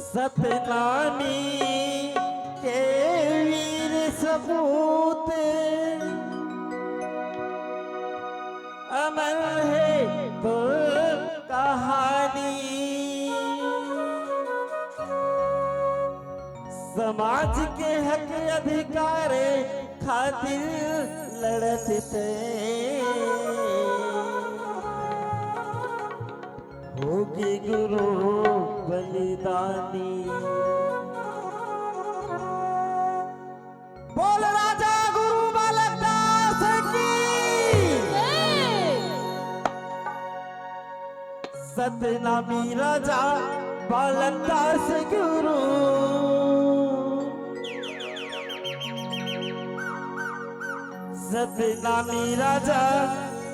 सतनामी के वीर सपूत अमर है तो कहानी। समाज के हक अधिकार खातिर लड़ते थे, होगी गुरु बलिदानी। बोल राजा गुरु बालक दास की। सतनामी राजा बालक दास गुरु, सतनामी राजा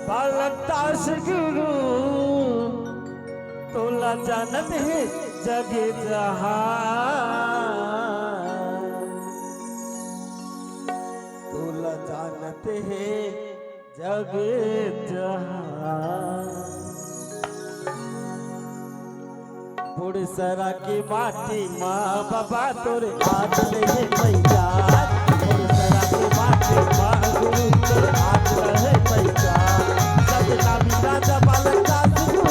बालक दास गुरु। तोला जानत है जग जहान, तोला जानत है जग जहान। पुड़सरा की माटी माँ बाबा तोरे हाथ रहे पैसा, पुड़सरा की माटी माँ गुरु तोरे हाथ रहे पैसा। सतनामी राजा बालक दास गुरु,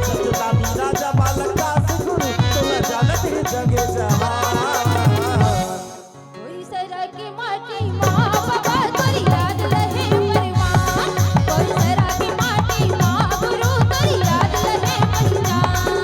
सतनामी राजा बालक दास गुरु। तोला जानत है जग जहान। कोई सरा की माटी माँ बाबा तोरी याद रहे परवान, कोई सरा की माटी माँ गुरु तोरी याद रहे पहचान।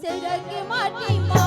परिसर की माटी माँ